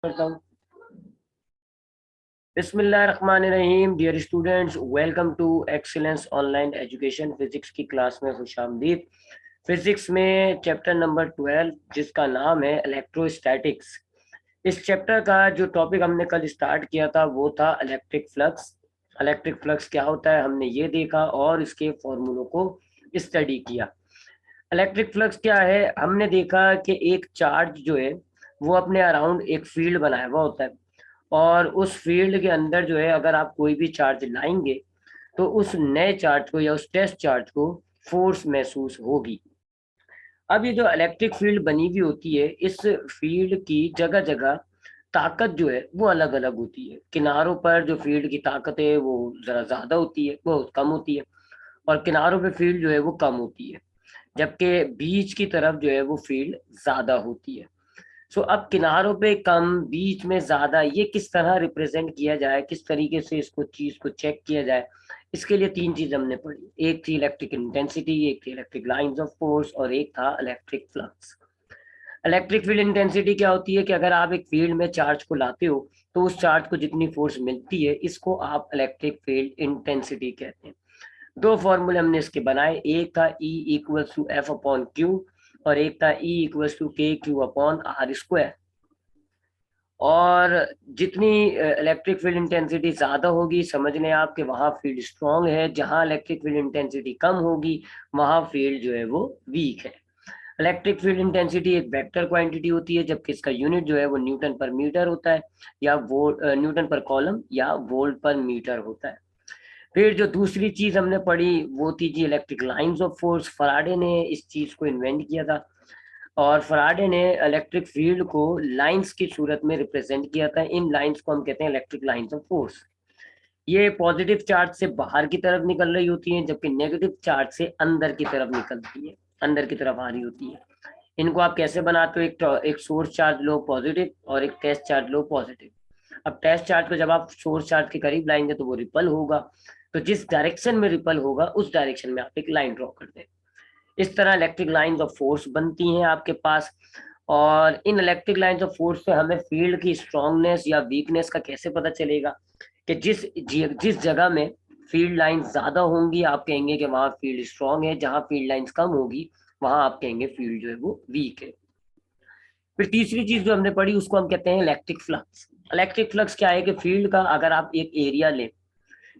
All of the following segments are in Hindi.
करता हूँ। बिस्मिल्लाहिर्रहमानिर्रहीम। Dear students, welcome to Excellence Online Education. Physics की क्लास में खुशामदीद। फिजिक्स में चैप्टर नंबर 12 जिसका नाम है इलेक्ट्रोस्टैटिक्स। इस चैप्टर का जो टॉपिक हमने कल स्टार्ट किया था वो था इलेक्ट्रिक फ्लक्स। इलेक्ट्रिक फ्लक्स क्या होता है हमने ये देखा और इसके फॉर्मूलों को स्टडी किया। इलेक्ट्रिक फ्लक्स क्या है, हमने देखा कि एक चार्ज जो है वो अपने अराउंड एक फील्ड बनाया हुआ होता है और उस फील्ड के अंदर जो है अगर आप कोई भी चार्ज लाएंगे तो उस नए चार्ज को या उस टेस्ट चार्ज को फोर्स महसूस होगी। अब ये जो इलेक्ट्रिक फील्ड बनी हुई होती है, इस फील्ड की जगह जगह ताकत जो है वो अलग अलग होती है। किनारों पर जो फील्ड की ताकत है वो जरा ज्यादा होती है, वो कम होती है, और किनारों पे फील्ड जो है वो कम होती है, जबकि बीच की तरफ जो है वो फील्ड ज्यादा होती है। सो अब किनारों पे कम, बीच में ज्यादा, ये किस तरह रिप्रेजेंट किया जाए, किस तरीके से इसको चीज को चेक किया जाए, इसके लिए तीन चीज हमने पढ़ी। एक थी इलेक्ट्रिक इंटेंसिटी, एक थी इलेक्ट्रिक लाइंस ऑफ फोर्स, और एक था electric flux. Electric field intensity क्या होती है कि अगर आप एक फील्ड में चार्ज को लाते हो तो उस चार्ज को जितनी फोर्स मिलती है इसको आप इलेक्ट्रिक फील्ड इंटेंसिटी कहते हैं। दो फॉर्मूले हमने इसके बनाए, एक था E equals to F upon Q और एक था E equals to K Q upon R square. और जितनी इलेक्ट्रिक फील्ड इंटेंसिटी ज्यादा होगी समझ लें आप कि वहां फील्ड स्ट्रांग है, जहां इलेक्ट्रिक फील्ड इंटेंसिटी कम होगी वहां फील्ड जो है वो वीक है। इलेक्ट्रिक फील्ड इंटेंसिटी एक वेक्टर क्वांटिटी होती है, जबकि इसका यूनिट जो है वो न्यूटन पर मीटर होता है, या वोल्ट न्यूटन पर कॉलम या वोल्ट पर मीटर होता है। फिर जो दूसरी चीज हमने पढ़ी वो थी जी electric lines of force. Faraday ने इस चीज को इन्वेंट किया था और फराडे ने इलेक्ट्रिक फील्ड को लाइंस की सूरत में रिप्रेजेंट किया था। इन लाइंस को हम कहते हैं इलेक्ट्रिक लाइंस ऑफ फोर्स। ये पॉजिटिव चार्ज से बाहर की तरफ निकल रही होती हैं, जबकि नेगेटिव चार्ज से अंदर की तरफ निकलती है, अंदर की तरफ आ रही होती है। इनको आप कैसे बनाते हो, एक सोर्स चार्ज लो पॉजिटिव और एक टेस्ट चार्ज लो पॉजिटिव। अब टेस्ट चार्ज को जब आप सोर्स चार्ज के करीब लाएंगे तो वो रिपल होगा, तो जिस डायरेक्शन में रिपल होगा उस डायरेक्शन में आप एक लाइन ड्रॉ कर दें। इस तरह इलेक्ट्रिक लाइंस ऑफ फोर्स बनती हैं आपके पास। और इन इलेक्ट्रिक लाइंस ऑफ फोर्स से हमें फील्ड की स्ट्रांगनेस या वीकनेस का कैसे पता चलेगा कि जिस जगह में फील्ड लाइंस ज्यादा होंगी आप कहेंगे कि वहां फील्ड स्ट्रांग है, जहां फील्ड लाइंस कम होगी वहां आप कहेंगे फील्ड जो है वो वीक है। फिर तीसरी चीज जो हमने पढ़ी उसको हम कहते हैं इलेक्ट्रिक फ्लक्स। इलेक्ट्रिक फ्लक्स क्या है कि फील्ड का अगर आप एक एरिया लें,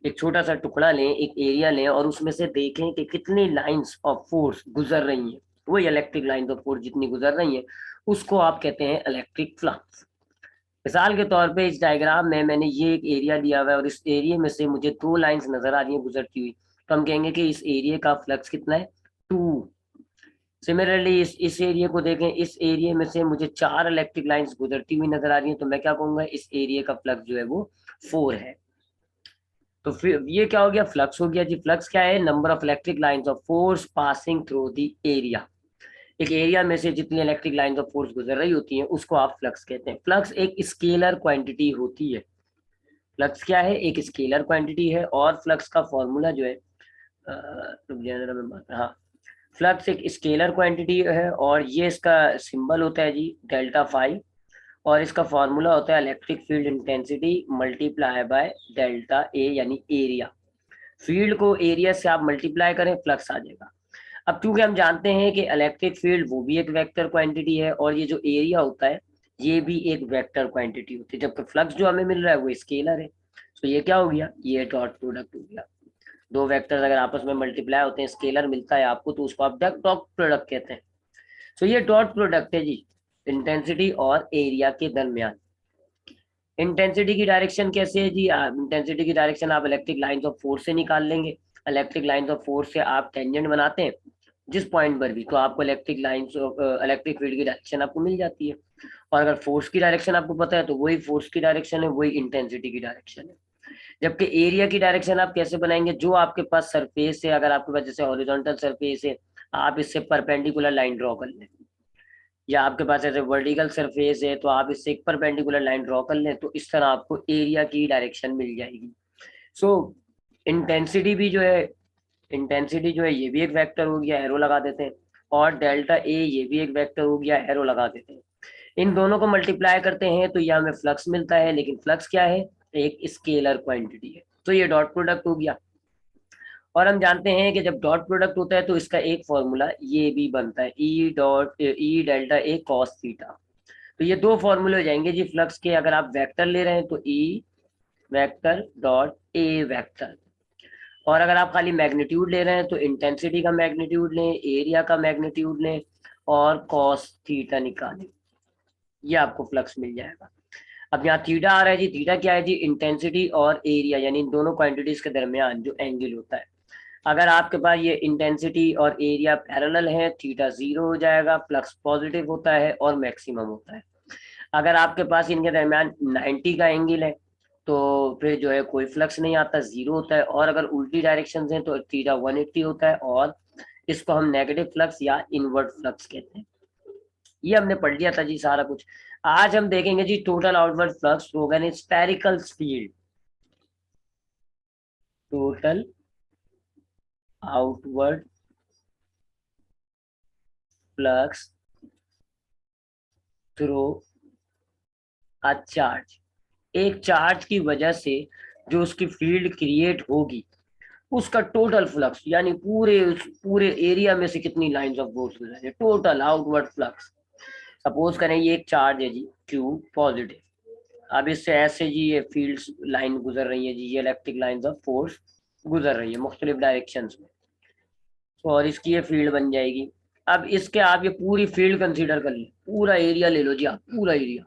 एक छोटा सा टुकड़ा लें, एक एरिया लें और उसमें से देखें कि कितनी लाइंस ऑफ फोर्स गुजर रही हैं, वही इलेक्ट्रिक लाइंस ऑफ फोर्स जितनी गुजर रही हैं उसको आप कहते हैं इलेक्ट्रिक फ्लक्स। मिसाल के तौर पे इस डायग्राम में मैंने ये एक एरिया दिया हुआ है और इस एरिया में से मुझे दो लाइंस नजर आ रही हैं गुजरती हुई, तो हम कहेंगे कि इस एरिया का फ्लक्स कितना है, 2। सिमिलरली इस एरिया को देखें, इस एरिया में से मुझे 4 इलेक्ट्रिक लाइंस गुजरती हुई नजर आ रही हैं, तो मैं क्या कहूंगा, इस एरिया का फ्लक्स जो है वो 4 है। तो फिर ये क्या हो गया, फ्लक्स हो गया जी। फ्लक्स क्या है, number of electric lines of force passing through the area. एक एरिया में से जितनी इलेक्ट्रिक लाइंस ऑफ फोर्स गुजर रही होती हैं उसको आप फ्लक्स कहते हैं। फ्लक्स एक स्केलर क्वांटिटी होती है। फ्लक्स क्या है, एक स्केलर क्वांटिटी है। और फ्लक्स का फॉर्मूला जो है, रुक जाए जरा मैं हाँ, फ्लक्स एक स्केलर क्वांटिटी है और ये इसका सिंबल होता है जी डेल्टा फाई, और इसका फॉर्मूला होता है electric field intensity multiply by delta A यानी एरिया। फील्ड को एरिया से आप मल्टीप्लाई करें, फ्लक्स आ जाएगा। अब चूंकि हम जानते हैं कि इलेक्ट्रिक फील्ड वो भी एक वेक्टर क्वांटिटी है और ये जो एरिया होता है ये भी एक वेक्टर क्वांटिटी होती है, जबकि फ्लक्स जो हमें मिल रहा है वो स्केलर है। तो ये क्या हो गया, ये डॉट प्रोडक्ट हो गया। दो वेक्टर्स अगर आपस में मल्टीप्लाई होते हैं, स्केलर मिलता है आपको, तो उसको आप डॉट प्रोडक्ट कहते हैं। तो ये डॉट प्रोडक्ट है जी इंटेंसिटी और एरिया के दरमियान। इंटेंसिटी की डायरेक्शन कैसे है जी, इंटेंसिटी की डायरेक्शन आप इलेक्ट्रिक लाइंस ऑफ फोर्स से निकाल लेंगे। इलेक्ट्रिक लाइंस ऑफ फोर्स से आप टेंजेंट बनाते हैं जिस पॉइंट पर भी, तो आपको electric lines of electric field की डायरेक्शन आपको मिल जाती है। और अगर फोर्स की डायरेक्शन आपको पता है तो वही फोर्स की डायरेक्शन है, वही इंटेंसिटी की डायरेक्शन है। जबकि एरिया की डायरेक्शन आप कैसे बनाएंगे, जो आपके पास सरफेस है, अगर आपके पास जैसे हॉरिजॉन्टल सरफेस है आप इससे परपेंडिकुलर लाइन ड्रॉ कर लें, या आपके पास ऐसे वर्टिकल सरफेस है तो आप इससे एक परपेंडिकुलर लाइन ड्रॉ कर लें, तो इस तरह आपको एरिया की डायरेक्शन मिल जाएगी। सो इंटेंसिटी भी जो है, इंटेंसिटी जो है ये भी एक वेक्टर हो गया, एरो लगा देते हैं। और डेल्टा ए ये भी एक वेक्टर हो गया, एरो लगा देते हैं। इन दोनों को मल्टीप्लाई करते हैं तो ये हमें फ्लक्स मिलता है, लेकिन फ्लक्स क्या है, एक स्केलर क्वांटिटी है, तो ये डॉट प्रोडक्ट हो गया। और हम जानते हैं कि जब डॉट प्रोडक्ट होता है तो इसका एक फॉर्मूला ये भी बनता है, ई डेल्टा ए कॉस थीटा। तो ये दो फॉर्मूले हो जाएंगे जी फ्लक्स के। अगर आप वेक्टर ले रहे हैं तो E vector dot A vector, और अगर आप खाली मैग्नीट्यूड ले रहे हैं तो इंटेंसिटी का मैग्नीट्यूड लें, एरिया का मैग्नीट्यूड लें और कॉस थीटा निकालें, ये आपको फ्लक्स मिल जाएगा। अब यहाँ थीटा आ रहा है जी, थीटा क्या है जी, इंटेंसिटी और एरिया यानी इन दोनों क्वांटिटीज के दरमियान जो एंगल होता है। अगर आपके पास ये इंटेंसिटी और एरिया पैरेलल है, थीटा 0 हो जाएगा, फ्लक्स पॉजिटिव होता है और मैक्सिमम होता है। अगर आपके पास इनके दरमियान 90 का एंगल है तो फिर जो है कोई फ्लक्स नहीं आता, 0 होता है। और अगर उल्टी डायरेक्शन हैं तो थीटा 180 होता है और इसको हम नेगेटिव फ्लक्स या इनवर्ट फ्लक्स कहते हैं। ये हमने पढ़ लिया था जी सारा कुछ। आज हम देखेंगे जी टोटल आउटवर्ड फ्लक्स होगा in spherical field, total outward flux through a charge. एक चार्ज की वजह से जो उसकी फील्ड क्रिएट होगी उसका टोटल फ्लक्स, यानी पूरे एरिया में से कितनी लाइंस ऑफ फोर्स गुजर रही है, टोटल आउटवर्ड फ्लक्स। सपोज करें ये एक चार्ज है जी क्यू पॉजिटिव, अब इससे ऐसे जी ये फील्ड लाइन गुजर रही है जी, ये इलेक्ट्रिक लाइंस ऑफ फोर्स गुजर रही है मुख्तलिफ डायरेक्शंस में, तो और इसकी ये फील्ड बन जाएगी। अब इसके आप ये पूरी फील्ड कंसीडर कर ले, पूरा एरिया ले लो जी आप, पूरा एरिया।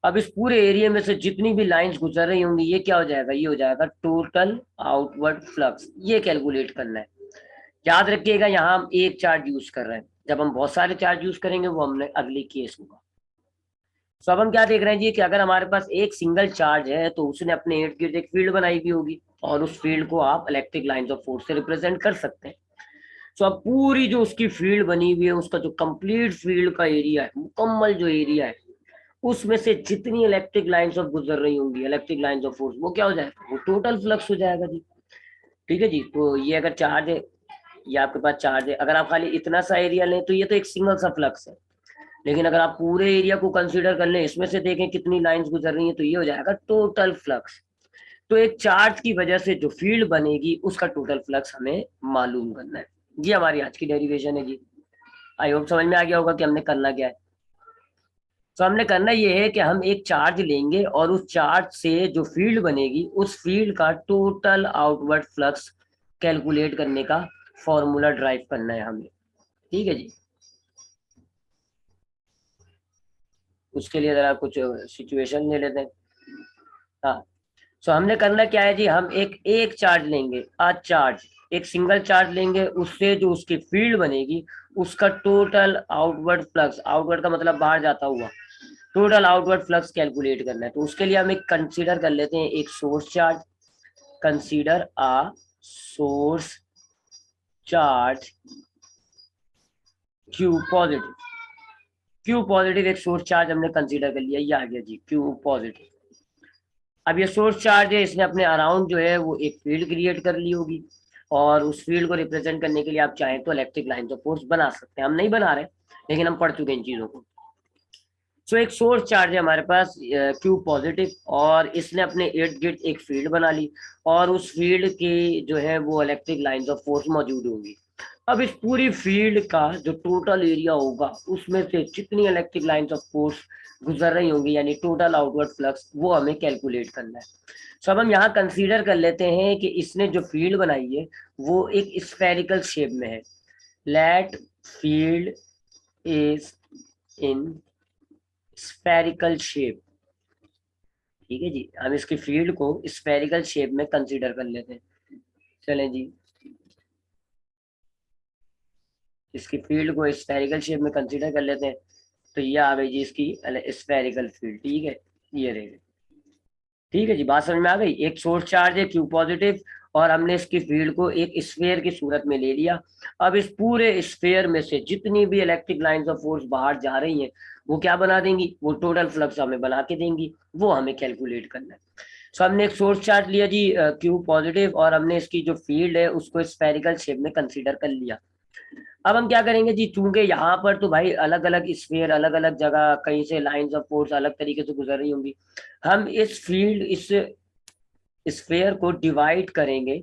अब इस पूरे एरिया में से जितनी भी लाइंस गुजर रही होंगी ये क्या हो जाएगा, ये हो जाएगा टोटल आउटवर्ड फ्लक्स। ये कैलकुलेट करना है। याद रखिएगा यहाँ हम एक चार्ज यूज कर रहे हैं, जब हम बहुत सारे चार्ज यूज करेंगे वो हमने अगली केस होगा। तो अब हम क्या देख रहे हैं जी कि अगर हमारे पास एक सिंगल चार्ज है तो उसने अपने इर्द गिर्द एक फील्ड बनाई भी होगी और उस फील्ड को आप इलेक्ट्रिक लाइंस ऑफ फोर्स से रिप्रेजेंट कर सकते हैं। तो अब पूरी जो उसकी फील्ड बनी हुई है, उसका जो कंप्लीट फील्ड का एरिया है, मुकम्मल जो एरिया है, उसमें से जितनी इलेक्ट्रिक लाइंस ऑफ गुजर रही होंगी, इलेक्ट्रिक लाइंस ऑफ फोर्स, वो क्या हो जाएगा, वो टोटल फ्लक्स हो जाएगा जी। ठीक है जी। तो ये अगर चार्ज है, ये आपके पास चार्ज है, अगर आप खाली इतना सा एरिया लें तो ये तो एक सिंगल सा फ्लक्स है, लेकिन अगर आप पूरे एरिया को कंसीडर कर लें, इसमें से देखें कितनी लाइंस गुजर रही हैं, तो ये हो जाएगा टोटल फ्लक्स। तो एक चार्ज की वजह से जो फील्ड बनेगी उसका टोटल फ्लक्स हमें मालूम करना है। ये हमारी आज की डेरिवेशन है जी। आई होप समझ में आ गया होगा कि हमने करना क्या है। तो हमने करना ये है कि हम एक चार्ज लेंगे और उस चार्ज से जो फील्ड बनेगी उस फील्ड का टोटल आउटवर्ड फ्लक्स कैलकुलेट करने का फॉर्मूला ड्राइव करना है हमें। ठीक है जी। उसके लिए जरा कुछ सिचुएशन ले लेते हैं। हाँ, सो हमने करना क्या है जी, हम एक चार्ज लेंगे, चार्ज, एक सिंगल चार्ज लेंगे, उससे जो उसकी फील्ड बनेगी उसका टोटल आउटवर्ड फ्लक्स, आउटवर्ड का मतलब बाहर जाता हुआ, टोटल आउटवर्ड फ्लक्स कैलकुलेट करना है। तो उसके लिए हम एक कंसीडर कर लेते हैं एक source charge, consider a source charge Q positive. Q positive एक सोर्स चार्ज हमने कंसीडर कर लिया, ये आ गया जी क्यू पॉजिटिव। अब ये सोर्स चार्ज है, इसने अपने अराउंड जो है वो एक फील्ड क्रिएट कर ली होगी, और उस फील्ड को रिप्रेजेंट करने के लिए आप चाहें तो इलेक्ट्रिक लाइंस ऑफ फोर्स बना सकते हैं। हम नहीं बना रहे, लेकिन हम पढ़ चुके हैं इन चीजों को। सो एक सोर्स चार्ज है हमारे पास क्यू पॉजिटिव, और इसने अपने इर्द गिर्द एक फील्ड बना ली, और उस फील्ड की जो है वो इलेक्ट्रिक लाइंस ऑफ फोर्स मौजूद होगी। अब इस पूरी फील्ड का जो टोटल एरिया होगा उसमें से जितनी इलेक्ट्रिक लाइंस ऑफ फोर्स गुजर रही होंगी, यानी टोटल आउटवर्ड फ्लक्स, वो हमें कैलकुलेट करना है। सो अब हम यहाँ कंसीडर कर लेते हैं कि इसने जो फील्ड बनाई है वो एक स्फेरिकल शेप में है। Let field is in spherical shape. ठीक है जी, हम इसकी फील्ड को स्फेरिकल शेप में कंसीडर कर लेते हैं। चलें जी, इसकी फील्ड को स्फेरिकल शेप में कंसीडर कर लेते हैं। तो ये आ गई जी इसकी स्फेरिकल फील्ड। ठीक है, ये रहेगी। ठीक है जी, बात समझ में आ गई। एक सोर्स चार्ज है क्यू पॉजिटिव, और हमने इसकी फील्ड को एक स्फेयर की सूरत में ले लिया। अब इस पूरे स्फेयर में से जितनी भी इलेक्ट्रिक लाइंस ऑफ फोर्स बाहर जा रही हैं वो क्या बना देंगी, वो टोटल फ्लक्स हमें बना के देंगी, वो हमें कैलकुलेट करना है। सो हमने एक सोर्स चार्ज लिया जी क्यू पॉजिटिव, और हमने इसकी जो फील्ड है उसको स्फेरिकल शेप में कंसीडर कर लिया। अब हम क्या करेंगे जी, चूंकि यहाँ पर तो भाई अलग अलग स्फीयर, अलग अलग जगह कहीं से लाइंस ऑफ फोर्स अलग तरीके से गुजर रही होंगी, हम इस फील्ड, इस स्फीयर को डिवाइड करेंगे,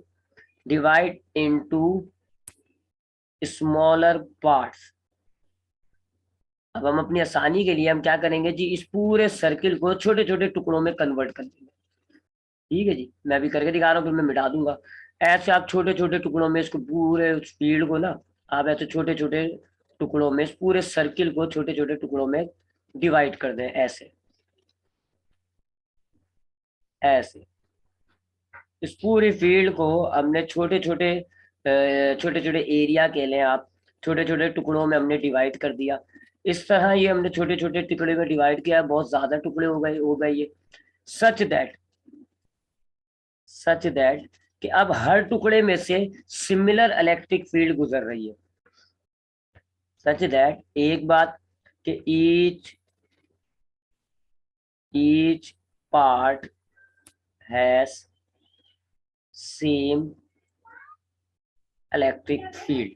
डिवाइड इनटू स्मॉलर पार्ट्स। अब हम अपनी आसानी के लिए हम क्या करेंगे जी, इस पूरे सर्किल को छोटे छोटे टुकड़ों में कन्वर्ट कर देंगे। ठीक है जी, मैं अभी करके दिखा रहा हूँ, फिर मैं मिटा दूंगा। ऐसे आप छोटे छोटे टुकड़ों में इसको, पूरे उस फील्ड को ना, आप ऐसे छोटे छोटे टुकड़ों में इस पूरे सर्किल को छोटे छोटे टुकड़ों में डिवाइड कर दें, ऐसे ऐसे। इस पूरी फील्ड को हमने छोटे छोटे छोटे छोटे एरिया के लिए आप छोटे छोटे टुकड़ों में हमने डिवाइड कर दिया। इस तरह ये हमने छोटे छोटे टुकड़े में डिवाइड किया, बहुत ज्यादा टुकड़े हो गए ये। सच दैट, सच दैट कि अब हर टुकड़े में से सिमिलर इलेक्ट्रिक फील्ड गुजर रही है। सच दैट, एक बात कि each part has same electric field.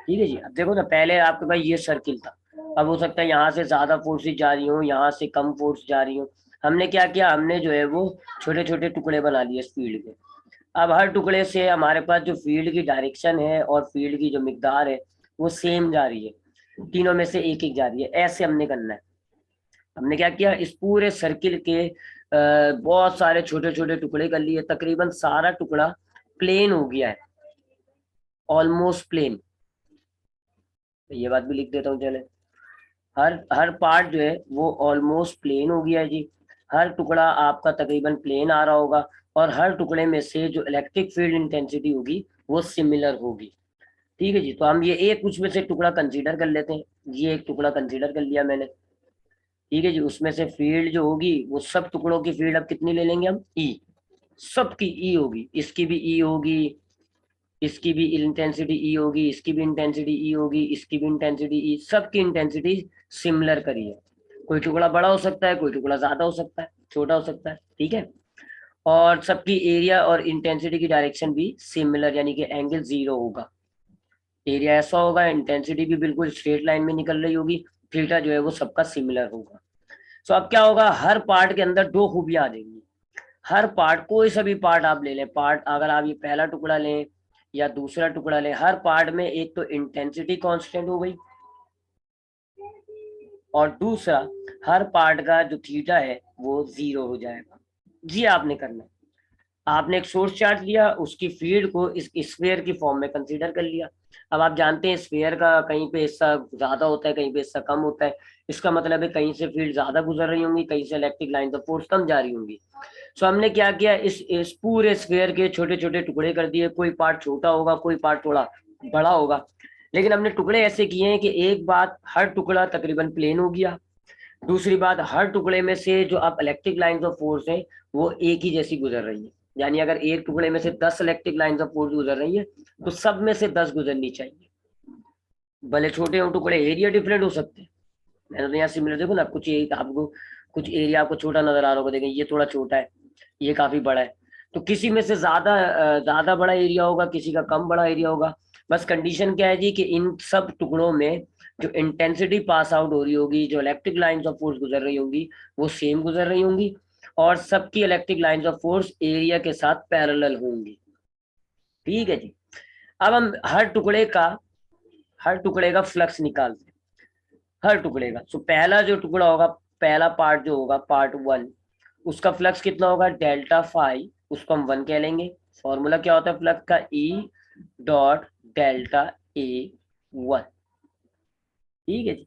ठीक है जी, अब देखो ना, पहले आपके पास ये सर्किल था, अब हो सकता है यहाँ से ज्यादा फोर्सेज जा रही हो, यहाँ से कम फोर्स जा रही हो। हमने क्या किया, हमने जो है वो छोटे छोटे टुकड़े बना लिए इस फील्ड के। अब हर टुकड़े से हमारे पास जो फील्ड की डायरेक्शन है और फील्ड की जो मिकदार है वो सेम जा रही है, तीनों में से एक एक जा रही है। ऐसे हमने करना है। हमने क्या किया, इस पूरे सर्किल के बहुत सारे छोटे छोटे टुकड़े कर लिए, तकरीबन सारा टुकड़ा प्लेन हो गया है, ऑलमोस्ट प्लेन। ये बात भी लिख देता हूँ चले, हर हर पार्ट जो है वो ऑलमोस्ट प्लेन हो गया है जी। हर टुकड़ा आपका तकरीबन प्लेन आ रहा होगा, और हर टुकड़े में से जो इलेक्ट्रिक फील्ड इंटेंसिटी होगी वो सिमिलर होगी। ठीक है जी, तो हम ये एक उसमें से टुकड़ा कंसीडर कर लेते हैं। ये एक टुकड़ा कंसीडर कर लिया मैंने। ठीक है जी, उसमें से फील्ड जो होगी वो सब टुकड़ों की फील्ड अब कितनी ले लेंगे हम, ई। सबकी ई होगी, इसकी भी ई होगी, इसकी भी इंटेंसिटी ई होगी, इसकी भी इंटेंसिटी ई होगी, इसकी भी इंटेंसिटी ई, सबकी इंटेंसिटी सिमिलर करिए। कोई टुकड़ा बड़ा हो सकता है, कोई टुकड़ा ज्यादा हो सकता है, छोटा हो सकता है। ठीक है, और सबकी एरिया और इंटेंसिटी की डायरेक्शन भी सिमिलर, यानी कि एंगल जीरो होगा। एरिया ऐसा होगा, इंटेंसिटी भी बिल्कुल स्ट्रेट लाइन में निकल रही होगी, थीटा जो है वो सबका सिमिलर होगा। तो अब क्या होगा, हर पार्ट के अंदर दो खूबियां आ जाएंगी। हर पार्ट, कोई सा भी पार्ट आप ले लें, पार्ट अगर आप ये पहला टुकड़ा लें या दूसरा टुकड़ा लें, हर पार्ट में एक तो इंटेंसिटी कांस्टेंट हो गई, और दूसरा हर पार्ट का जो थीटा है वो जीरो हो जाएगा। जी आपने करना है, आपने एक सोर्स चार्ज लिया, उसकी फील्ड को इस स्फीयर की फॉर्म में कंसीडर कर लिया। अब आप जानते हैं स्फीयर का कहीं पे हिस्सा ज्यादा होता है, कहीं पे हिस्सा कम होता है। इसका मतलब है कहीं से फील्ड ज्यादा गुजर रही होंगी, कहीं से इलेक्ट्रिक लाइन ऑफ फोर्स कम जा रही होंगी। सो हमने क्या किया, इस पूरे स्फीयर के छोटे छोटे टुकड़े कर दिए। कोई पार्ट छोटा होगा, कोई पार्ट थोड़ा बड़ा होगा, लेकिन हमने टुकड़े ऐसे किए हैं कि एक बात, हर टुकड़ा तकरीबन प्लेन हो गया। दूसरी बात, हर टुकड़े में से जो अब इलेक्ट्रिक लाइंस ऑफ फोर्स है वो एक ही जैसी गुजर रही है। यानी अगर एक टुकड़े में से 10 इलेक्ट्रिक लाइंस ऑफ फोर्स गुजर रही है, तो सब में से 10 गुजरनी चाहिए। भले छोटे हो टुकड़े, एरिया डिफरेंट हो सकते हैं। मैंने तो यहाँ सिमिलर, देखो ना, कुछ आपको कुछ एरिया आपको छोटा नजर आ रहा होगा, देखें ये थोड़ा छोटा है, ये काफी बड़ा है। तो किसी में से ज्यादा बड़ा एरिया होगा, किसी का कम बड़ा एरिया होगा। बस कंडीशन क्या है जी, कि इन सब टुकड़ों में जो इंटेंसिटी पास आउट हो रही होगी, जो इलेक्ट्रिक लाइंस ऑफ फोर्स गुजर रही होंगी, वो सेम गुजर रही होंगी, और सबकी electric lines of force area के साथ पैरेलल होंगी। ठीक है जी, अब हम हर टुकड़े का फ्लक्स निकालते हैं, हर टुकड़े का। सो पहला जो टुकड़ा होगा, पहला पार्ट जो होगा, पार्ट वन, उसका फ्लक्स कितना होगा, डेल्टा फाई, उसको हम वन कह लेंगे। फॉर्मूला क्या होता है फ्लक्स का, E dot delta A one. ठीक है जी,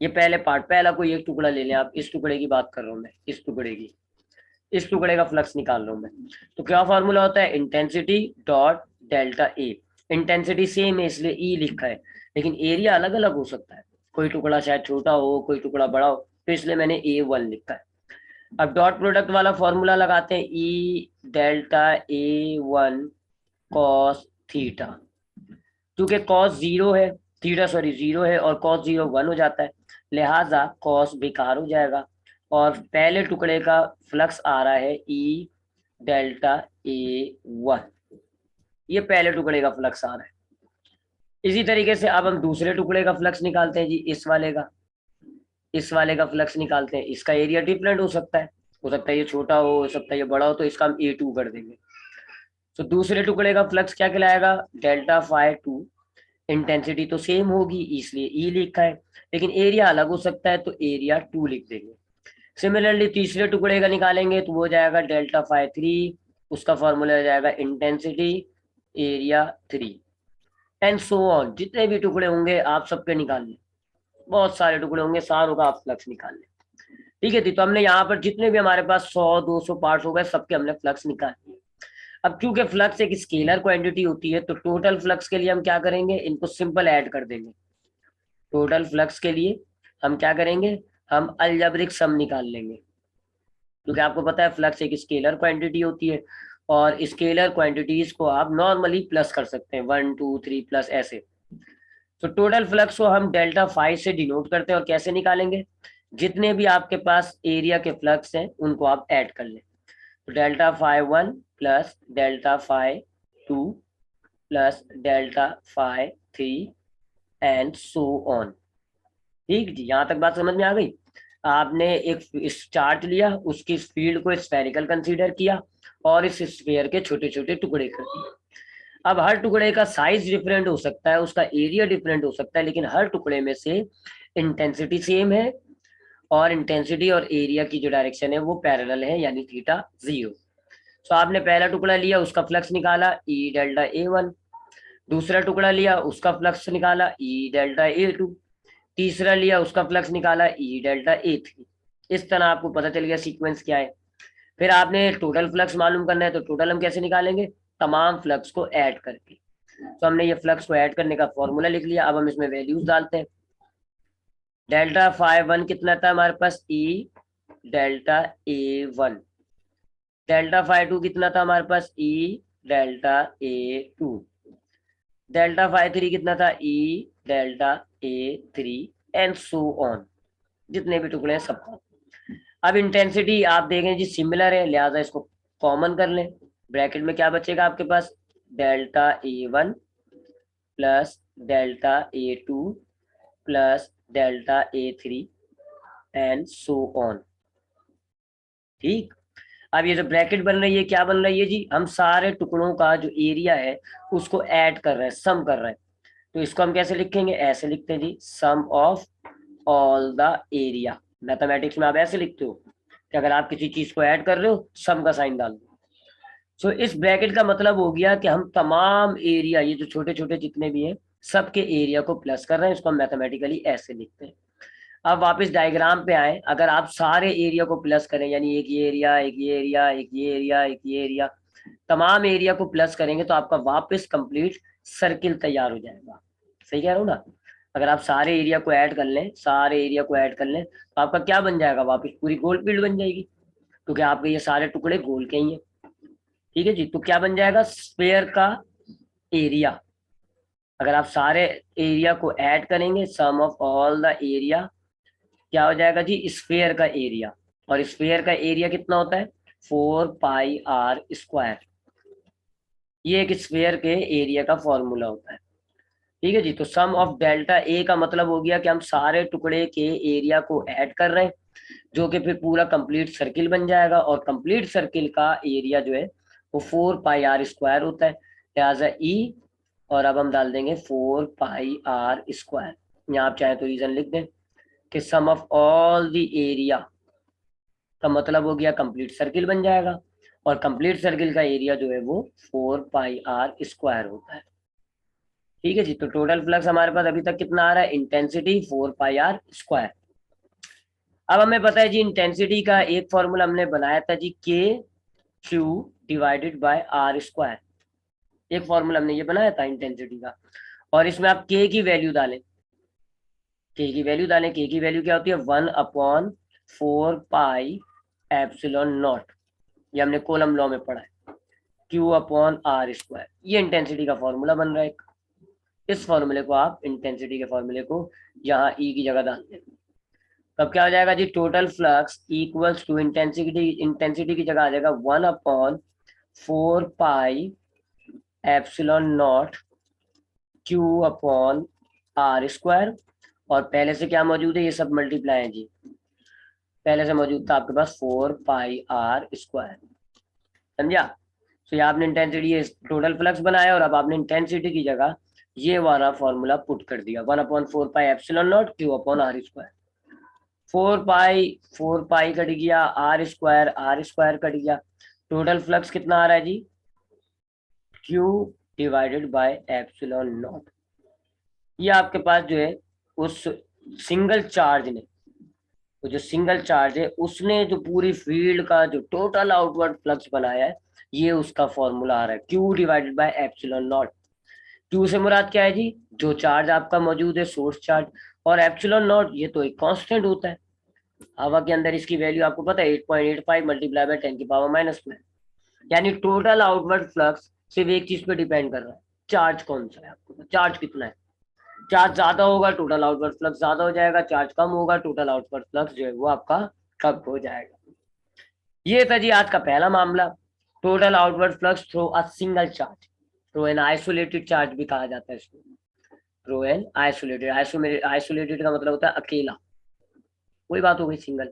ये पहले पार्ट, पहला कोई एक टुकड़ा ले लें आप, इस टुकड़े की बात कर रहा हूं मैं, इस टुकड़े का फ्लक्स निकाल रहा हूं मैं। तो क्या फॉर्मूला होता है, intensity dot delta A. Intensity same है इसलिए ई लिखा है, लेकिन एरिया अलग अलग हो सकता है, कोई टुकड़ा शायद छोटा हो, कोई टुकड़ा बड़ा हो, तो इसलिए मैंने ए वन लिखा है। अब डॉट प्रोडक्ट वाला फॉर्मूला लगाते हैं, ई delta A one cos theta. क्योंकि कॉस जीरो है, थीटा सॉरी जीरो है, और कॉस जीरो वन हो जाता है, लिहाजा कॉस बेकार हो जाएगा। और पहले टुकड़े का फ्लक्स आ रहा है ई डेल्टा ए वन, ये पहले टुकड़े का फ्लक्स आ रहा है। इसी तरीके से अब हम दूसरे टुकड़े का फ्लक्स निकालते हैं जी, इस वाले का फ्लक्स निकालते हैं। इसका एरिया डिफरेंट हो सकता है ये छोटा हो सकता है ये बड़ा हो, तो इसका हम A2 कर देंगे। तो दूसरे टुकड़े का फ्लक्स क्या कहलाएगा, डेल्टा फाई 2। इंटेंसिटी तो सेम होगी इसलिए ई लिखा है, लेकिन एरिया अलग हो सकता है तो एरिया 2 लिख देंगे। सिमिलरली तीसरे टुकड़े का निकालेंगे तो वो हो जाएगा डेल्टा फाई 3, उसका फॉर्मूला हो जाएगा intensity area 3, and so on. जितने भी टुकड़े होंगे आप सबके निकाल लें, बहुत सारे टुकड़े होंगे, सारों का आप फ्लक्स निकाल लें। ठीक है, तो हमने यहाँ पर जितने भी हमारे पास 100-200 पार्ट्स हो गए, सबके हमने फ्लक्स निकाल लिए। अब क्योंकि फ्लक्स एक स्केलर क्वांटिटी होती है, तो टोटल फ्लक्स के लिए हम क्या करेंगे, इनको सिंपल ऐड कर देंगे। टोटल फ्लक्स के लिए हम क्या करेंगे, हम अलजेब्रिक सम निकाल लेंगे, क्योंकि आपको पता है फ्लक्स एक स्केलर क्वांटिटी होती है, और स्केलर क्वांटिटीज को आप नॉर्मली प्लस कर सकते हैं, 1 2 3 प्लस ऐसे। तो टोटल फ्लक्स को हम डेल्टा फाई से डिनोट करते हैं, और कैसे निकालेंगे, जितने भी आपके पास एरिया के फ्लक्स हैं उनको आप ऐड कर लें। तो delta phi 1 plus delta phi 2 plus delta phi 3 and so on. ठीक जी, यहाँ तक बात समझ में आ गई। आपने एक चार्ट लिया, उसकी फील्ड को स्फेरिकल कंसीडर किया और इस स्फीयर के छोटे छोटे टुकड़े कर दिए। अब हर टुकड़े का साइज डिफरेंट हो सकता है, उसका एरिया डिफरेंट हो सकता है, लेकिन हर टुकड़े में से इंटेंसिटी सेम है, और इंटेंसिटी और एरिया की जो डायरेक्शन है वो पैरेलल है, यानी थीटा 0। तो आपने पहला टुकड़ा लिया, उसका फ्लक्स निकाला ई डेल्टा A1। दूसरा टुकड़ा लिया, उसका फ्लक्स निकाला ई डेल्टा A2। तीसरा लिया, उसका फ्लक्स निकाला ई डेल्टा A3। इस तरह आपको पता चल गया सीक्वेंस क्या है। फिर आपने टोटल फ्लक्स मालूम करना है, तो टोटल हम कैसे निकालेंगे, तमाम फ्लक्स को ऐड करके। तो हमने ये फ्लक्स को ऐड करने का फॉर्मूला लिख लिया। अब हम इसमें वैल्यूज डालते हैं। डेल्टा फाई 1 कितना था हमारे पास, E delta A1। Delta phi 2 कितना था हमारे पास, E delta A2। Delta phi 3 कितना था, E delta A3 and so on, जितने भी टुकड़े हैं सबका। अब इंटेंसिटी आप देखें जी सिमिलर है, लिहाजा इसको कॉमन कर लें। ब्रैकेट में क्या बचेगा आपके पास, delta A1 plus delta A2 plus delta A3 and so on. ठीक, अब ये जो ब्रैकेट बन रही है क्या बन रही है जी, हम सारे टुकड़ों का जो एरिया है उसको ऐड कर रहे हैं, सम कर रहे हैं। तो इसको हम कैसे लिखेंगे, ऐसे लिखते हैं जी, sum of all the area. Mathematics में आप ऐसे लिखते हो कि अगर आप किसी चीज को ऐड कर रहे हो, सम का साइन डाल दो। सो इस ब्रैकेट का मतलब हो गया कि हम तमाम एरिया, ये जो छोटे छोटे जितने भी हैं, सबके एरिया को प्लस कर रहे हैं। इसको हम मैथमेटिकली ऐसे लिखते हैं। अब वापस डायग्राम पे आए, अगर आप सारे एरिया को प्लस करें, यानी एक ये एरिया, एक ये एरिया, एक ये एरिया, एक ये एरिया, तमाम एरिया को प्लस करेंगे तो आपका वापस कंप्लीट सर्किल तैयार हो जाएगा। सही कह रहा हूँ ना, अगर आप सारे एरिया को ऐड कर लें, सारे एरिया को ऐड कर लें, तो आपका क्या बन जाएगा, वापस पूरी गोल फील्ड बन जाएगी, क्योंकि आपके ये सारे टुकड़े गोल के ही हैं। ठीक है जी, तो क्या बन जाएगा, स्फेयर का एरिया। अगर आप सारे एरिया को ऐड करेंगे, सम ऑफ ऑल द एरिया, क्या हो जाएगा जी, स्फेयर का एरिया। और स्फेयर का एरिया कितना होता है, 4πr²। ये एक स्फेयर के एरिया का फॉर्मूला होता है। ठीक है जी, तो सम ऑफ डेल्टा ए का मतलब हो गया कि हम सारे टुकड़े के एरिया को ऐड कर रहे हैं, जो कि फिर पूरा कंप्लीट सर्किल बन जाएगा, और कंप्लीट सर्किल का एरिया जो है वो 4πr² होता है, लिहाजा ई। और अब हम डाल देंगे 4πr²। यहाँ आप चाहे तो रीजन लिख दें कि सम ऑफ ऑल द एरिया का मतलब हो गया कंप्लीट सर्किल बन जाएगा, और कंप्लीट सर्किल का एरिया जो है वो 4πr² होता है। ठीक है जी, तो टोटल फ्लक्स हमारे पास अभी तक कितना आ रहा है, इंटेंसिटी 4πr²। अब हमें पता है जी इंटेंसिटी का एक फॉर्मूला हमने बनाया था जी, Q/R²। एक फॉर्मूला हमने ये बनाया था इंटेंसिटी का, और इसमें आप के की वैल्यू डालें, के की वैल्यू क्या होती है, 1/4πε0। ये हमने कॉलम लॉ में पढ़ा है, Q/R²। ये इंटेंसिटी का फॉर्मूला बन रहा है। इस फॉर्मूले को आप, इंटेंसिटी के फॉर्मूले को यहाँ ई की जगह डाल दें, तब क्या हो जाएगा जी, total flux equals to intensity की जगह आ जाएगा 1/4πε0 क्यू अपॉन आर स्क्वायर, और पहले से क्या मौजूद है, ये सब मल्टीप्लाई है जी, पहले से मौजूद था आपके पास 4 पाई r स्क्वायर, समझा। तो ये आपने इंटेंसिटी, ये टोटल फ्लक्स बनाया, और अब आपने इंटेंसिटी की जगह ये वाला फॉर्मूला पुट कर दिया, 1/4 pi epsilon not Q/r²। 4 pi cut गया, r² कट गया, टोटल फ्लक्स कितना आ रहा है जी, Q/एप्सिलॉन नॉट। ये आपके पास जो है उस सिंगल चार्ज ने, वो जो सिंगल चार्ज है उसने जो पूरी फील्ड का जो टोटल आउटवर्ड फ्लक्स बनाया है, ये उसका फॉर्मूला आ रहा है, Q/एप्सिलॉन नॉट। क्यू से मुराद क्या है जी, जो चार्ज आपका मौजूद है सोर्स चार्ज, और एप्सिलॉन नॉट ये तो एक कांस्टेंट होता है, हवा के अंदर इसकी वैल्यू आपको पता है 8.85 मल्टीप्लाई बाय 10⁻⁻², यानी टोटल आउटवर्ड फ्लक्स सिर्फ एक चीज पे डिपेंड कर रहा है, चार्ज कौन सा है, आपको चार्ज कितना है, चार्ज ज्यादा होगा टोटल आउटवर्ड फ्लक्स ज्यादा हो जाएगा, चार्ज कम होगा टोटल आउटवर्ड फ्लक्स जो है वो आपका कम हो जाएगा। ये था जी आज का पहला मामला, total outward flux through a single charge, through an isolated charge भी कहा जाता है इसको, थ्रू एन आइसोलेटेड, आइसोलेटेड का मतलब होता है अकेला, कोई बात हो गई सिंगल।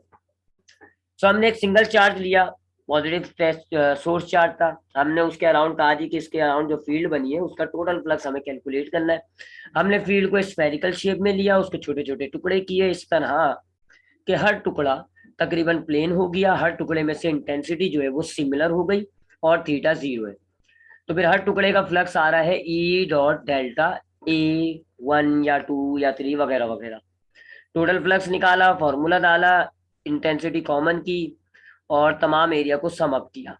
तो हमने एक सिंगल चार्ज लिया, पॉजिटिव सोर्स चार्ज था, हमने उसके अराउंड कहा जी कि इसके अराउंड जो फील्ड बनी है उसका टोटल फ्लक्स हमें कैलकुलेट करना है। हमने फील्ड को स्फेरिकल शेप में लिया, उसके छोटे छोटे टुकड़े किए इस तरह कि हर टुकड़ा तकरीबन प्लेन हो गया, हर टुकड़े में से इंटेंसिटी जो है वो सिमिलर हो गई, और थीटा 0 है। तो फिर हर टुकड़े का फ्लक्स आ रहा है E.डेल्टा A1 या 2 या 3 वगैरह वगैरह। टोटल फ्लक्स निकाला, फॉर्मूला डाला, इंटेंसिटी कॉमन की, और तमाम एरिया को सम अप किया।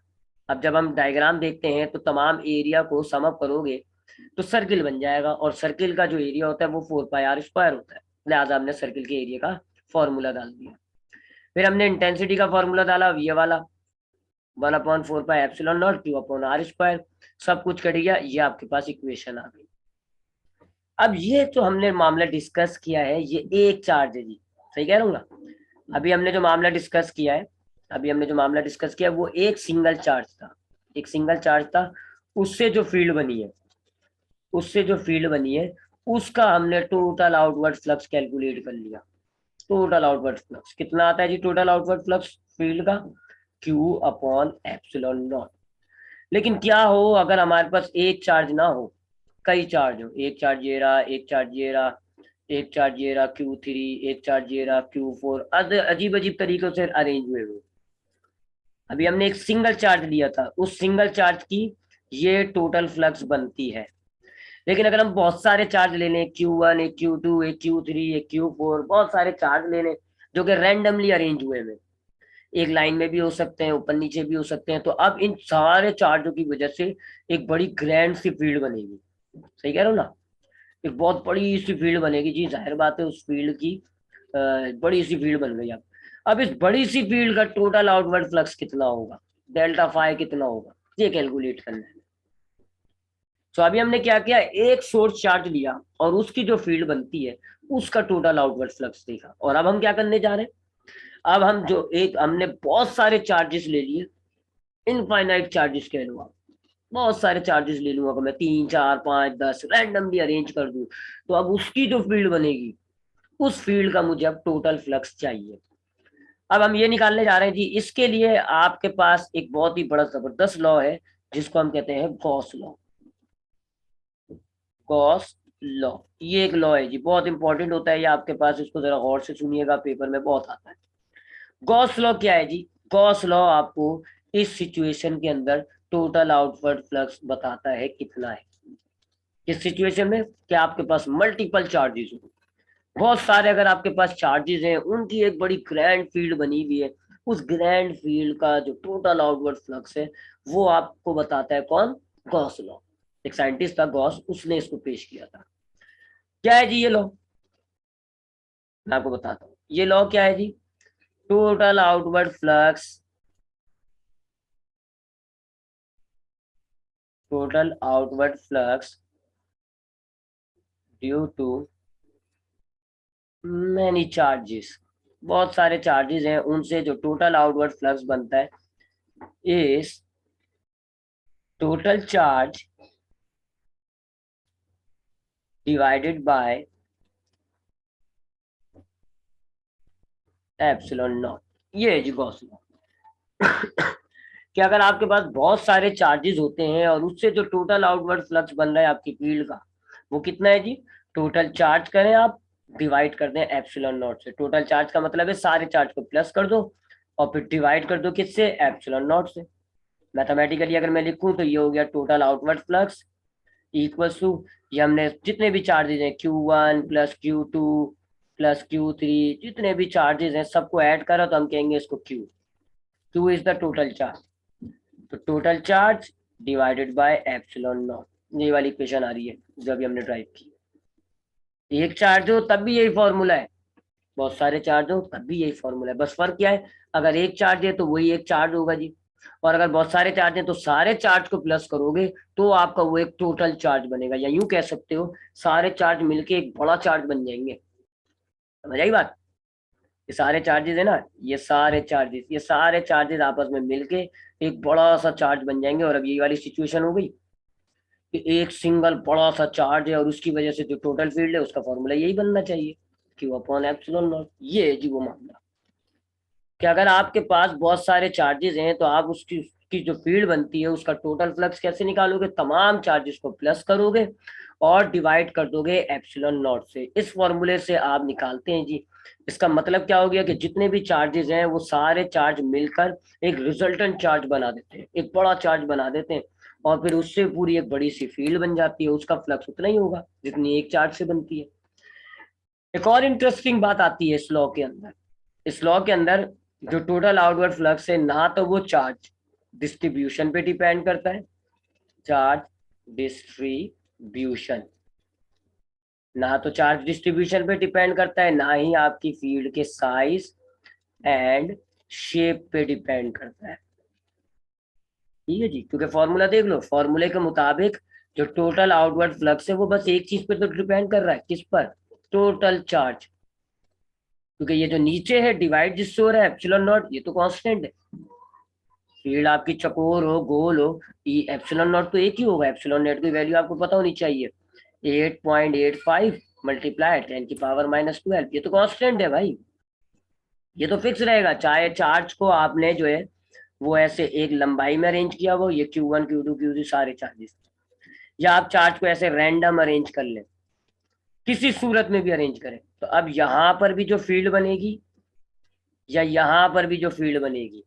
अब जब हम डायग्राम देखते हैं तो तमाम एरिया को सम अप करोगे तो सर्किल बन जाएगा, और सर्किल का जो एरिया होता है वो 4 पाई r² होता है, लिहाजा हमने सर्किल के एरिया का फॉर्मूला डाल दिया। फिर हमने इंटेंसिटी का फॉर्मूला डाला, ये वाला 1/4 पाई एप्सिलॉन नॉट Q/r², सब कुछ कट गया, ये आपके पास इक्वेशन आ गई। अब ये जो हमने मामला डिस्कस किया है ये एक चार्ज है जी, सही कह रहा हूँ ना। अभी हमने जो मामला डिस्कस किया है, अभी हमने जो मामला डिस्कस किया वो एक सिंगल चार्ज था, एक सिंगल चार्ज था, उससे जो फील्ड बनी है, उससे जो फील्ड बनी है उसका हमने टोटल आउटवर्ड फ्लक्स कैलकुलेट कर लिया। टोटल आउटवर्ड फ्लक्स कितना आता है जी, टोटल आउटवर्ड फ्लक्स फील्ड का Q/एप्सिलॉन नॉट। लेकिन क्या हो अगर हमारे पास एक चार्ज ना हो, कई चार्ज हो, एक चार्ज ये रहा, एक चार्ज ये रहा, एक चार्ज ये रहा Q3, एक चार्ज ये रहा Q4, अजीब अजीब तरीकों से अरेंज हुए हुए। अभी हमने एक सिंगल चार्ज लिया था, उस सिंगल चार्ज की ये टोटल फ्लक्स बनती है। लेकिन अगर हम बहुत सारे चार्ज ले लें, Q1, एक Q2, एक Q3, एक Q4, बहुत सारे चार्ज ले लें जो कि रैंडमली अरेंज हुए हैं, एक लाइन में भी हो सकते हैं, ऊपर नीचे भी हो सकते हैं, तो अब इन सारे चार्जों की वजह से एक बड़ी ग्रैंड सी फील्ड बनेगी, सही कह रहा हूँ ना, एक बहुत बड़ी सी फील्ड बनेगी जी, जाहिर बात है उस फील्ड की बड़ी सी फील्ड बन गई। अब इस बड़ी सी फील्ड का टोटल आउटवर्ड फ्लक्स कितना होगा, डेल्टा फाई कितना होगा, ये कैलकुलेट करना है। तो अभी हमने क्या किया, एक सोर्स चार्ज लिया और उसकी जो फील्ड बनती है उसका टोटल आउटवर्ड फ्लक्स देखा, और अब हम क्या करने जा रहे हैं, अब हम जो एक हमने बहुत सारे चार्जेस ले लिए, इनफाइनाइट चार्जेस कह लो आप, बहुत सारे चार्जेस ले लूंगा, अगर मैं 3 4 5 10 रैंडमली अरेंज कर दूं, तो अब उसकी जो फील्ड बनेगी उस फील्ड का मुझे अब टोटल फ्लक्स चाहिए। अब हम ये निकालने जा रहे हैं जी, इसके लिए आपके पास एक बहुत ही बड़ा जबरदस्त लॉ है जिसको हम कहते हैं गॉस लॉ। गॉस लॉ, ये एक लॉ है जी, बहुत इंपॉर्टेंट होता है ये आपके पास, इसको जरा गौर से सुनिएगा, पेपर में बहुत आता है। गॉस लॉ क्या है जी, गॉस लॉ आपको इस सिचुएशन के अंदर टोटल आउटवर्ड फ्लक्स बताता है कितना है। इस सिचुएशन में क्या आपके पास मल्टीपल चार्जेस हो, बहुत सारे अगर आपके पास चार्जेस हैं, उनकी एक बड़ी ग्रैंड फील्ड बनी हुई है, उस ग्रैंड फील्ड का जो टोटल आउटवर्ड फ्लक्स है वो आपको बताता है कौन, गॉस लॉ। एक साइंटिस्ट था गॉस, उसने इसको पेश किया था। क्या है जी ये लॉ, मैं आपको बताता हूँ ये लॉ क्या है जी, total outward flux, total outward flux due to many charges, बहुत सारे चार्जेस हैं उनसे जो टोटल आउटवर्ड फ्लक्स बनता है, is total charge divided by epsilon naught. ये है जी गॉस लॉ कि अगर आपके पास बहुत सारे चार्जेस होते हैं और उससे जो टोटल आउटवर्ड फ्लक्स बन रहा है आपकी फील्ड का, वो कितना है जी? टोटल चार्ज करें आप, डिवाइड कर दें एप्सिलॉन नॉट से। टोटल चार्ज का मतलब है सारे चार्ज को प्लस कर दो और फिर डिवाइड कर दो किससे? एप्सिलॉन नॉट से। मैथमेटिकली अगर मैं लिखूं तो ये हो गया total outward flux equal to, ये हमने जितने भी चार्जेस हैं Q1 plus Q2 plus Q3, जितने भी चार्जेस हैं सबको ऐड करा तो हम कहेंगे इसको Q। Q is the total charge. तो total charge divided by epsilon naught, ये वाली इक्वेशन आ रही है जो अभी हमने ड्राइव की। एक चार्ज हो तब भी यही फॉर्मूला है, बहुत सारे चार्ज हो तब भी यही फॉर्मूला है, बस फर्क क्या है? अगर एक चार्ज है तो वही एक चार्ज होगा जी, और अगर बहुत सारे चार्ज हैं तो सारे चार्ज को प्लस करोगे तो आपका वो एक टोटल चार्ज बनेगा, या यूं कह सकते हो सारे चार्ज मिलके एक बड़ा चार्ज बन जाएंगे। समझ आई बात? ये सारे चार्जेस है ना, ये सारे चार्जेस आपस में मिलके एक बड़ा सा चार्ज बन जाएंगे। और अब ये वाली सिचुएशन हो गई कि एक सिंगल बड़ा सा चार्ज है और उसकी वजह से जो टोटल फील्ड है उसका फॉर्मूला यही बनना चाहिए, क्यू अपॉन एप्सिलॉन नॉट। ये है जी वो मामला कि अगर आपके पास बहुत सारे चार्जेस हैं तो आप उसकी जो फील्ड बनती है उसका टोटल फ्लक्स कैसे निकालोगे? तमाम चार्जेस को प्लस करोगे और डिवाइड कर दोगे एप्सिलॉन नॉट से। इस फॉर्मूले से आप निकालते हैं जी। इसका मतलब क्या हो गया कि जितने भी चार्जेस हैं वो सारे चार्ज मिलकर एक रिजल्टेंट चार्ज बना देते हैं, एक बड़ा चार्ज बना देते हैं, और फिर उससे पूरी एक बड़ी सी फील्ड बन जाती है। उसका फ्लक्स उतना ही होगा जितनी एक चार्ज से बनती है। एक और इंटरेस्टिंग बात आती है इस लॉ के अंदर। इस लॉ के अंदर जो टोटल आउटवर्ड फ्लक्स है ना तो वो चार्ज डिस्ट्रीब्यूशन पे डिपेंड करता है, चार्ज डिस्ट्रीब्यूशन, ना तो चार्ज डिस्ट्रीब्यूशन पे डिपेंड करता है, ना ही आपकी फील्ड के साइज एंड शेप पे डिपेंड करता है। ठीक है जी, क्योंकि फॉर्मूला देख लो, फॉर्मूले के मुताबिक जो टोटल आउटवर्ड फ्लक्स है वो बस एक चीज पे तो डिपेंड कर रहा है, किस पर? Total charge. क्योंकि ये जो नीचे है डिवाइड जिससे हो रहा है एप्सिलॉन नॉट, ये तो कांस्टेंट है। फील्ड आपकी चकोर हो गोल हो, ये एप्सिलॉन नॉट तो एक ही होगा। एप्सिलॉन नॉट की वैल्यू आपको पता होनी चाहिए, 8.85 मल्टीप्लाई 10⁻⁻12। ये तो कांस्टेंट है भाई, ये तो फिक्स रहेगा। चाहे चार्ज को आपने जो है वो ऐसे एक लंबाई में अरेंज किया वो, ये Q1 Q2 Q3 सारे चार्जेस, या आप चार्ज को ऐसे रैंडम अरेंज कर लें, किसी सूरत में भी अरेंज करें, तो अब यहाँ पर भी जो फील्ड बनेगी या यहाँ पर भी जो फील्ड बनेगी,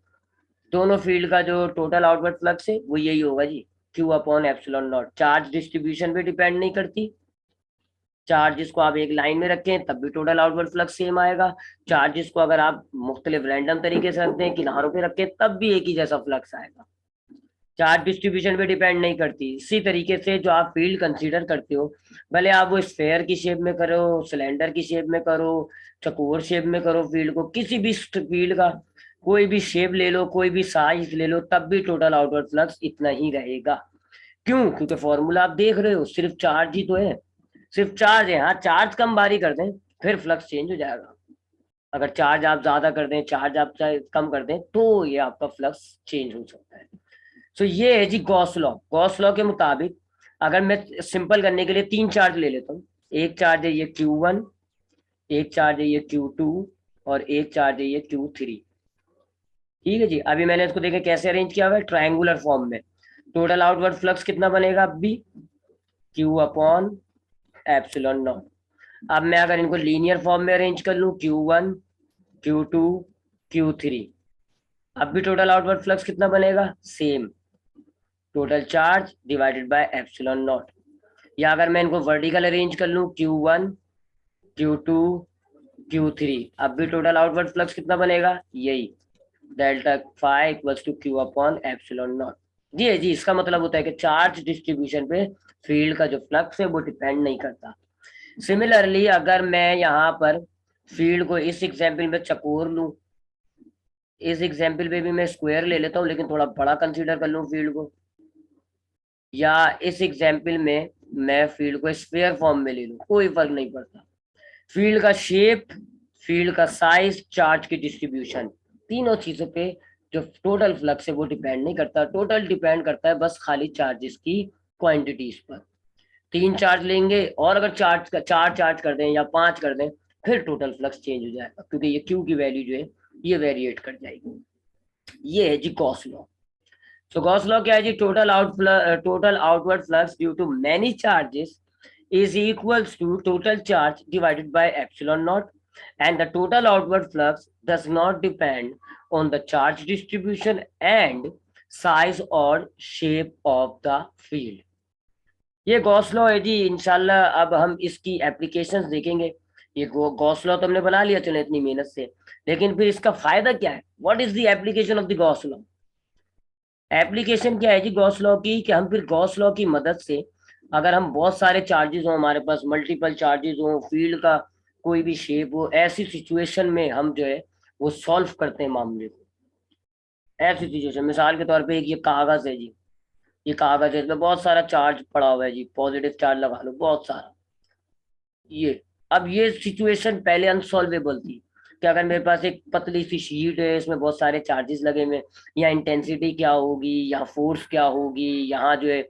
दोनों फील्ड का जो टोटल आउटवर्ड फ्लक्स है वो यही होगा जी, Q upon epsilon naught. Charge distribution पे डिपेंड नहीं करती, चार्जेस को आप एक लाइन में रखें तब भी टोटल आउटवर्ड फ्लक्स सेम आएगा, चार्जेस को अगर आप मुख्तलिफ रैंडम तरीके से रखते हैं, किनारों पे रखें, तब भी एक ही जैसा फ्लक्स आएगा। चार्ज डिस्ट्रीब्यूशन पे डिपेंड नहीं करती। इसी तरीके से जो आप फील्ड कंसीडर करते हो, भले आप वो स्फेयर की शेप में करो, सिलेंडर की शेप में करो, चकोर शेप में करो, फील्ड को किसी भी फील्ड का कोई भी शेप ले लो, कोई भी साइज ले लो, तब भी टोटल आउटवर्ड फ्लक्स इतना ही रहेगा। क्यों? क्योंकि फॉर्मूला आप देख रहे हो, सिर्फ चार्ज ही तो है, सिर्फ चार्ज है। हाँ, चार्ज कम बारी कर दें फिर फ्लक्स चेंज हो जाएगा। अगर चार्ज आप ज्यादा कर दें, चार्ज आप चाहे कम कर दें, तो ये आपका फ्लक्स चेंज हो सकता है। सो ये है जी गॉस लॉ। गॉस लॉ के मुताबिक अगर मैं सिंपल करने के लिए तीन चार्ज ले लेता हूँ, एक चार्ज है ये Q1, एक चार्ज है ये Q2, और एक चार्ज है ये Q3। ठीक है जी, अभी मैंने इसको देखे कैसे अरेंज किया हुआ है, ट्रायंगुलर फॉर्म में। टोटल आउटवर्ड फ्लक्स कितना बनेगा अब भी? Q upon epsilon not. अब मैं अगर इनको लीनियर फॉर्म में अरेंज कर लूँ, Q1 Q2 Q3, अब भी टोटल आउटवर्ड फ्लक्स कितना बनेगा? Same, total charge divided by epsilon not. या अगर मैं इनको वर्टिकल अरेंज कर लूँ, Q1 Q2 Q3, अब भी टोटल आउटवर्ड फ्लक्स कितना बनेगा? यही, delta phi equals to Q upon epsilon naught. जी, इसका मतलब होता है कि चार्ज डिस्ट्रीब्यूशन पे फील्ड का जो फ्लक्स है वो डिपेंड नहीं करता। सिमिलरली अगर मैं यहाँ पर फील्ड को इस एग्जाम्पल में चकोर लूँ, इस एग्जाम्पल पे भी मैं स्क्वायर ले लेता हूँ लेकिन थोड़ा बड़ा कंसीडर कर लूँ फील्ड को, या इस एग्जाम्पल में मैं फील्ड को स्फीयर फॉर्म में ले लूँ, कोई फर्क नहीं पड़ता। फील्ड का शेप, फील्ड का साइज, चार्ज की डिस्ट्रीब्यूशन, तीनों चीजों पे जो टोटल फ्लक्स है वो डिपेंड नहीं करता। टोटल डिपेंड करता है बस खाली चार्जेस की क्वांटिटीज पर। 3 चार्ज लेंगे और अगर चार चार्ज कर दें या 5 कर दें, फिर टोटल फ्लक्स चेंज हो जाएगा, क्योंकि ये क्यू की वैल्यू जो है ये वेरिएट कर जाएगी। ये है जी Gauss law. So Gauss law क्या है जी? Total outward flux due to many charges is equals to total charge divided by epsilon naught, and the total outward flux does not depend on the charge distribution and size or shape of the field. ये गॉस लॉ है जी। इंशाल्लाह अब हम इसकी एप्लीकेशंस देखेंगे। ये गॉस लॉ तो हमने बना लिया चलो इतनी मेहनत से, लेकिन फिर इसका फायदा क्या है? What is the application of the Gauss law? Application क्या है जी गॉस लॉ की? कि हम फिर गॉस लॉ की मदद से, अगर हम बहुत सारे चार्जेस हो, हमारे पास मल्टीपल चार्जेस हो, फील्ड का कोई भी शेप हो, ऐसी सिचुएशन में हम जो है वो सॉल्व करते हैं मामले को। ऐसी सिचुएशन, मिसाल के तौर पे एक ये कागज है जी, ये कागज है, इसमें बहुत सारा चार्ज पड़ा हुआ है जी, पॉजिटिव चार्ज लगा लो बहुत सारा। ये अब ये सिचुएशन पहले अनसॉल्वेबल थी कि अगर मेरे पास एक पतली सी शीट है, इसमें बहुत सारे चार्जेस लगे हुए, या इंटेंसिटी क्या होगी, या फोर्स क्या होगी, यहाँ जो है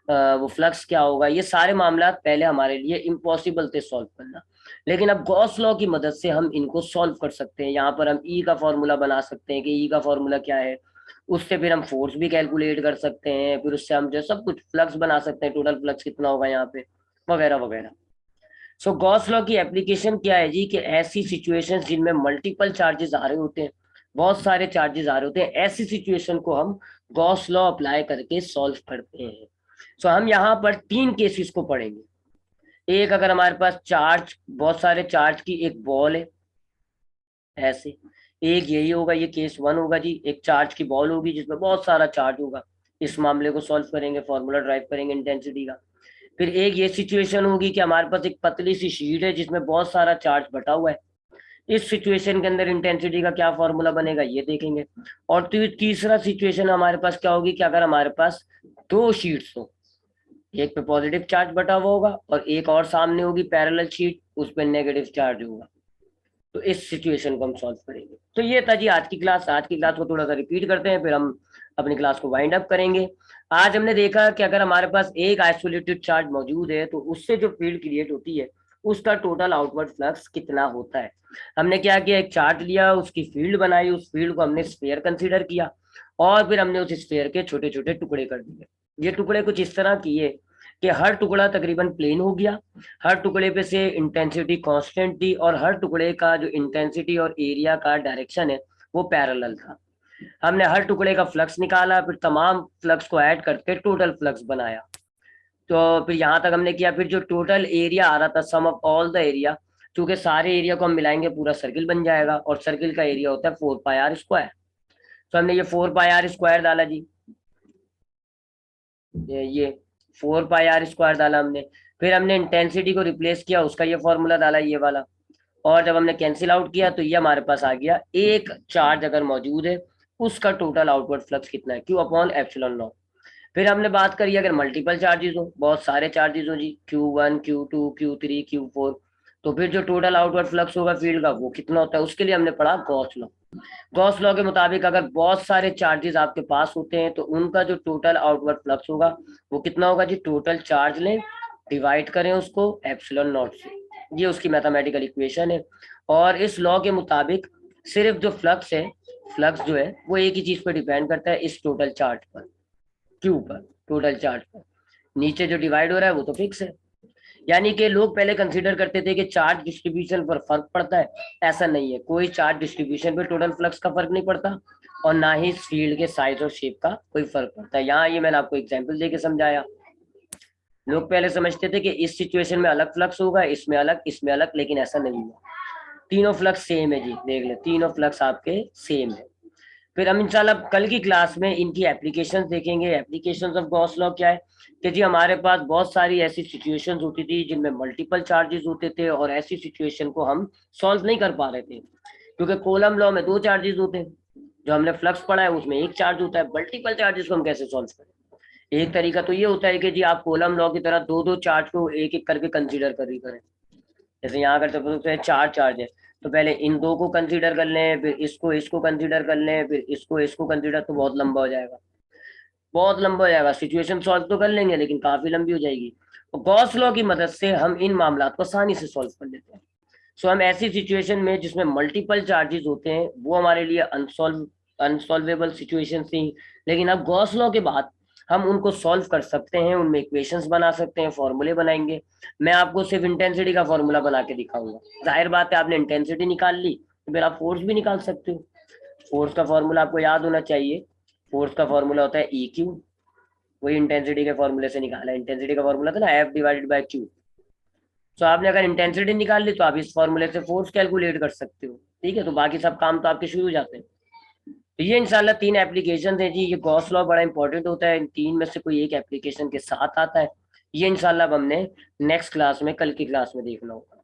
वो फ्लक्स क्या होगा, ये सारे मामला पहले हमारे लिए इम्पॉसिबल थे सॉल्व करना। लेकिन अब गॉस लॉ की मदद से हम इनको सॉल्व कर सकते हैं। यहाँ पर हम ई का फॉर्मूला बना सकते हैं कि ई का फॉर्मूला क्या है, उससे फिर हम फोर्स भी कैलकुलेट कर सकते हैं, फिर उससे हम जो सब कुछ फ्लक्स बना सकते हैं, टोटल फ्लक्स कितना होगा यहाँ पे, वगैरह वगैरह। सो गॉस लॉ की एप्लीकेशन क्या है जी? कि ऐसी सिचुएशंस जिनमें मल्टीपल चार्जेस आ रहे होते हैं, बहुत सारे चार्जेस आ रहे होते हैं, ऐसी सिचुएशन को हम गॉस लॉ अप्लाई करके सॉल्व करते हैं। सो हम यहाँ पर 3 केसेस को पढ़ेंगे। एक, अगर हमारे पास चार्ज, बहुत सारे चार्ज की एक बॉल है ऐसे, एक यही होगा, ये केस 1 होगा जी। एक चार्ज की बॉल होगी जिसमें बहुत सारा चार्ज होगा, इस मामले को सॉल्व करेंगे, फॉर्मूला ड्राइव करेंगे इंटेंसिटी का। फिर एक ये सिचुएशन होगी कि हमारे पास एक पतली सी शीट है जिसमें बहुत सारा चार्ज बटा हुआ है, इस सिचुएशन के अंदर इंटेंसिटी का क्या फॉर्मूला बनेगा ये देखेंगे। और तीसरा सिचुएशन हमारे पास क्या होगी कि अगर हमारे पास 2 शीट्स हो, एक पे पॉजिटिव चार्ज बटा हुआ होगा और एक और सामने होगी पैरेलल शीट, उस पर नेगेटिव चार्ज होगा, तो इस सिचुएशन को हम सॉल्व करेंगे। तो ये था जी आज की क्लास। आज की क्लास को थोड़ा सा रिपीट करते हैं, फिर हम अपनी क्लास को वाइंड अप करेंगे। आज हमने देखा कि अगर हमारे पास एक आइसोलेटेड चार्ज मौजूद है तो उससे जो फील्ड क्रिएट होती है उसका टोटल आउटवर्ड फ्लक्स कितना होता है। हमने क्या किया, एक चार्ज लिया, उसकी फील्ड बनाई, उस फील्ड को हमने स्फीयर कंसीडर किया, और फिर हमने उस स्फीयर के छोटे छोटे टुकड़े कर दिए। ये टुकड़े कुछ इस तरह किए कि हर टुकड़ा तकरीबन प्लेन हो गया, हर टुकड़े पे से इंटेंसिटी कांस्टेंट थी, और हर टुकड़े का जो इंटेंसिटी और एरिया का डायरेक्शन है वो पैरेलल था। हमने हर टुकड़े का फ्लक्स निकाला, फिर तमाम फ्लक्स को ऐड करके टोटल फ्लक्स बनाया। तो फिर यहाँ तक हमने किया। फिर जो टोटल एरिया आ रहा था, सम ऑफ ऑल द एरिया, चूंकि सारे एरिया को हम मिलाएंगे पूरा सर्किल बन जाएगा, और सर्किल का एरिया होता है 4πr²। तो हमने ये 4πr² डाला जी, ये 4πr² डाला हमने। फिर हमने इंटेंसिटी को रिप्लेस किया, उसका ये फॉर्मूला डाला ये वाला, और जब हमने कैंसिल आउट किया तो ये हमारे पास आ गया, एक चार्ज अगर मौजूद है उसका टोटल आउटवर्ड फ्लक्स कितना है, Q/ε0। फिर हमने बात करी अगर मल्टीपल चार्जेस हो, बहुत सारे चार्जेस हो जी, Q1 Q2 Q3 Q4, तो फिर जो टोटल आउटवर्ड फ्लक्स होगा फील्ड का वो कितना होता है, उसके लिए हमने पढ़ा गॉस लॉ। गॉस लॉ के मुताबिक अगर बहुत सारे चार्जेस आपके पास होते हैं तो उनका जो टोटल आउटवर्ड फ्लक्स होगा वो कितना होगा जी? टोटल चार्ज लें, डिवाइड करें उसको ε0 से, ये उसकी मैथमेटिकल इक्वेशन है। और इस लॉ के मुताबिक सिर्फ जो फ्लक्स है, फ्लक्स जो है वो एक ही चीज पर डिपेंड करता है, इस टोटल चार्ज पर, क्यू पर, टोटल चार्ज पर। नीचे जो डिवाइड हो रहा है वो तो फिक्स है। यानी कि लोग पहले कंसीडर करते थे कि चार्ज डिस्ट्रीब्यूशन पर फर्क पड़ता है, ऐसा नहीं है, कोई चार्ज डिस्ट्रीब्यूशन पे टोटल फ्लक्स का फर्क नहीं पड़ता, और ना ही फील्ड के साइज और शेप का कोई फर्क पड़ता है। यहाँ ये मैंने आपको एग्जांपल देके समझाया। लोग पहले समझते थे कि इस सिचुएशन में अलग फ्लक्स होगा, इसमें अलग, इसमें अलग, लेकिन ऐसा नहीं है, तीनों फ्लक्स सेम है जी। देख ले, तीनों फ्लक्स आपके सेम है। फिर हम इंशाल्लाह कल की क्लास में इनकी एप्लीकेशंस देखेंगे। एप्लीकेशंस ऑफ गॉस लॉ क्या है कि जी हमारे पास बहुत सारी ऐसी सिचुएशंस होती थी जिनमें मल्टीपल चार्जेस होते थे, और ऐसी सिचुएशन को हम सॉल्व नहीं कर पा रहे थे, क्योंकि कोलम लॉ में 2 चार्जेस होते हैं, जो हमने फ्लक्स पढ़ा है उसमें एक चार्ज होता है। मल्टीपल चार्जेस को हम कैसे सॉल्व करें? एक तरीका तो ये होता है कि जी आप कोलम लॉ की तरह 2-2 चार्ज को एक एक करके कंसिडर करें। जैसे यहाँ अगर तो 4 चार्ज है, तो पहले इन 2 को कंसीडर कर लें, फिर इसको इसको कंसीडर कर लें, फिर इसको इसको कंसीडर, तो बहुत लंबा हो जाएगा। बहुत लंबा हो जाएगा, सिचुएशन सॉल्व तो कर लेंगे लेकिन काफी लंबी हो जाएगी। तो गॉस लॉ की मदद से हम इन मामलों को आसानी से सॉल्व कर लेते हैं। सो हम ऐसी सिचुएशन में जिसमें मल्टीपल चार्जेस होते हैं वो हमारे लिए अनसॉल्वेबल सिचुएशन थी, लेकिन अब गॉस लॉ के बाद हम उनको सॉल्व कर सकते हैं, उनमें इक्वेशंस बना सकते हैं, फॉर्मूले बनाएंगे। मैं आपको सिर्फ इंटेंसिटी का फॉर्मूला बना के दिखाऊंगा। जाहिर बात है, आपने इंटेंसिटी निकाल ली तो फिर आप फोर्स भी निकाल सकते हो। फोर्स का फॉर्मूला आपको याद होना चाहिए। फोर्स का फॉर्मूला होता है EQ, वही इंटेंसिटी के फॉर्मूले से निकाला है। इंटेंसिटी का फॉर्मूला था ना F/Q। तो आपने अगर इंटेंसिटी निकाल ली तो आप इस फॉर्मूले से फोर्स कैलकुलेट कर सकते हो। ठीक है, तो बाकी सब काम तो आपके शुरू हो जाते हैं। तो ये इंशाल्लाह 3 एप्लीकेशन है जी। ये गॉस लॉ बड़ा इंपॉर्टेंट होता है, इन 3 में से कोई एक एप्लीकेशन के साथ आता है। ये इंशाल्लाह अब हमने नेक्स्ट क्लास में, कल की क्लास में देखना होगा।